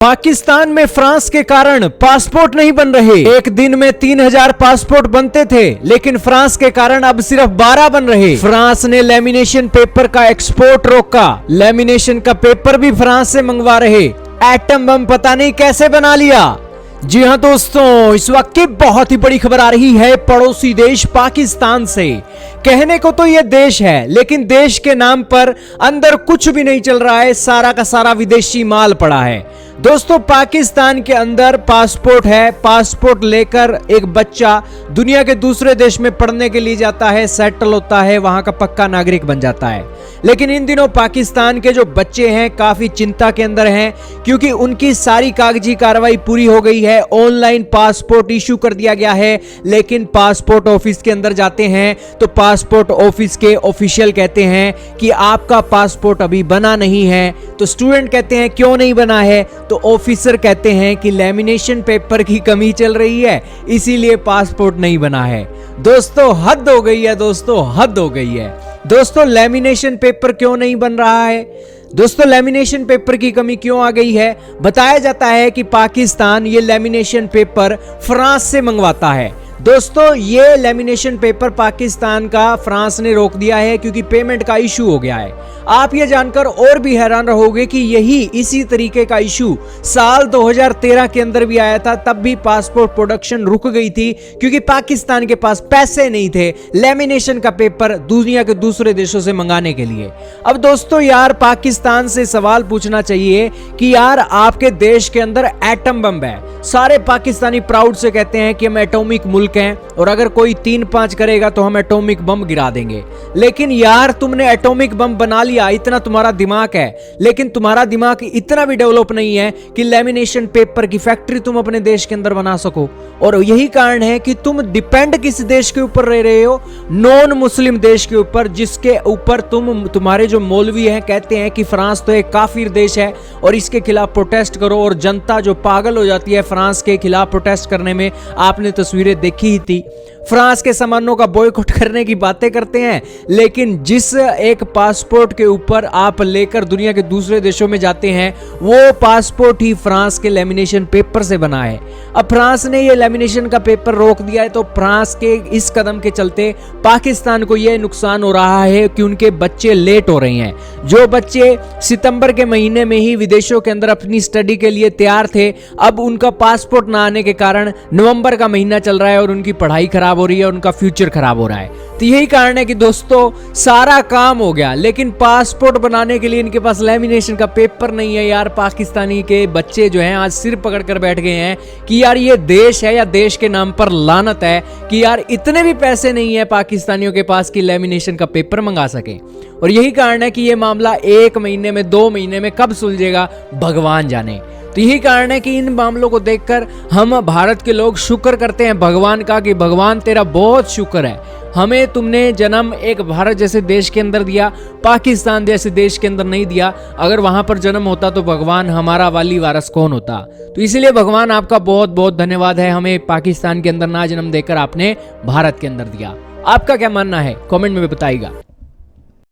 पाकिस्तान में फ्रांस के कारण पासपोर्ट नहीं बन रहे। एक दिन में 3000 पासपोर्ट बनते थे, लेकिन फ्रांस के कारण अब सिर्फ 12 बन रहे। फ्रांस ने लेमिनेशन पेपर का एक्सपोर्ट रोका। लेमिनेशन का पेपर भी फ्रांस से मंगवा रहे। एटम बम पता नहीं कैसे बना लिया। जी हां दोस्तों, इस वक्त की बहुत ही बड़ी खबर आ रही है पड़ोसी देश पाकिस्तान से। कहने को तो यह देश है, लेकिन देश के नाम पर अंदर कुछ भी नहीं चल रहा है। सारा का सारा विदेशी माल पड़ा है। दोस्तों, पाकिस्तान के अंदर पासपोर्ट है। पासपोर्ट लेकर एक बच्चा दुनिया के दूसरे देश में पढ़ने के लिए जाता है, सेटल होता है, वहां का पक्का नागरिक बन जाता है। लेकिन इन दिनों पाकिस्तान के जो बच्चे हैं काफी चिंता के अंदर हैं, क्योंकि उनकी सारी कागजी कार्रवाई पूरी हो गई है। ऑनलाइन पासपोर्ट इशू कर दिया गया है, लेकिन पासपोर्ट ऑफिस के अंदर जाते हैं तो पासपोर्ट ऑफिस के ऑफिशियल कहते हैं कि आपका पासपोर्ट अभी बना नहीं है। तो स्टूडेंट कहते हैं क्यों नहीं बना है, तो ऑफिसर कहते हैं कि लेमिनेशन पेपर की कमी चल रही है, इसीलिए पासपोर्ट नहीं बना है। दोस्तों, हद हो गई है। दोस्तों, हद हो गई है। दोस्तों, लेमिनेशन पेपर क्यों नहीं बन रहा है? दोस्तों, लेमिनेशन पेपर की कमी क्यों आ गई है? बताया जाता है कि पाकिस्तान ये लेमिनेशन पेपर फ्रांस से मंगवाता है। दोस्तों, ये लेमिनेशन पेपर पाकिस्तान का फ्रांस ने रोक दिया है, क्योंकि पेमेंट का इशू हो गया है। आप ये जानकर और भी हैरान रहोगे कि इसी तरीके का इशू साल 2013 के अंदर भी आया था। तब भी पासपोर्ट प्रोडक्शन रुक गई थी, क्योंकि पाकिस्तान के पास पैसे नहीं थे लेमिनेशन का पेपर दुनिया के दूसरे देशों से मंगाने के लिए। अब दोस्तों यार, पाकिस्तान से सवाल पूछना चाहिए कि यार, आपके देश के अंदर एटम बम है। सारे पाकिस्तानी प्राउड से कहते हैं कि हम एटॉमिक मुल्क हैं, और अगर कोई 3-5 करेगा तो हम एटॉमिक बम गिरा देंगे। लेकिन यार, तुमने एटॉमिक बम बना लिया, इतना तुम्हारा दिमाग है, लेकिन तुम्हारा दिमाग इतना भी डेवलप नहीं है कि लेमिनेशन पेपर की फैक्ट्री तुम अपने देश के अंदर बना सको। और यही कारण है कि तुम डिपेंड किस देश के ऊपर रह रहे हो? नॉन मुस्लिम देश के ऊपर, जिसके ऊपर तुम्हारे जो मौलवी हैं कहते हैं कि फ्रांस तो एक काफिर देश है और इसके खिलाफ प्रोटेस्ट करो। और जनता जो पागल हो जाती है फ्रांस के खिलाफ प्रोटेस्ट करने में, आपने तस्वीरें देखी ही थी। फ्रांस के सामानों का बॉयकॉट करने की बातें करते हैं, लेकिन जिस एक पासपोर्ट के ऊपर आप लेकर दुनिया के दूसरे देशों में जाते हैं, वो पासपोर्ट ही फ्रांस के लेमिनेशन पेपर से बना है। अब फ्रांस ने ये लेमिनेशन का पेपर रोक दिया है, तो फ्रांस के इस कदम के चलते पाकिस्तान को यह नुकसान हो रहा है कि उनके बच्चे लेट हो रहे हैं। जो बच्चे सितंबर के महीने में ही विदेशों के अंदर अपनी स्टडी के लिए तैयार थे, अब उनका पासपोर्ट ना आने के कारण नवंबर का महीना चल रहा है और उनकी पढ़ाई खराब हो रही है, उनका फ्यूचर खराब हो रहा है। तो यही कारण है कि दोस्तों, सारा काम हो गया, लेकिन पासपोर्ट बनाने के लिए इनके पास लेमिनेशन का पेपर नहीं है। यार, पाकिस्तानी के बच्चे जो हैं आज सिर पकड़ कर बैठ गए हैं कि यार, ये देश है या देश के नाम पर लानत है कि यार इतने भी पैसे नहीं है पाकिस्तानियों के पास कि लेमिनेशन का पेपर मंगा सके। और यही कारण है कि ये मामला 1 महीने में, 2 महीने में कब सुलझेगा भगवान जाने। तो यही कारण है कि इन मामलों को देखकर हम भारत के लोग शुक्र करते हैं भगवान का कि भगवान तेरा बहुत शुक्र है, हमें तुमने जन्म एक भारत जैसे देश के अंदर दिया, पाकिस्तान जैसे देश के अंदर नहीं दिया। अगर वहां पर जन्म होता तो भगवान हमारा वाली वारस कौन होता? तो इसलिए भगवान आपका बहुत बहुत धन्यवाद है, हमें पाकिस्तान के अंदर ना जन्म देकर आपने भारत के अंदर दिया। आपका क्या मानना है कमेंट में बताइएगा।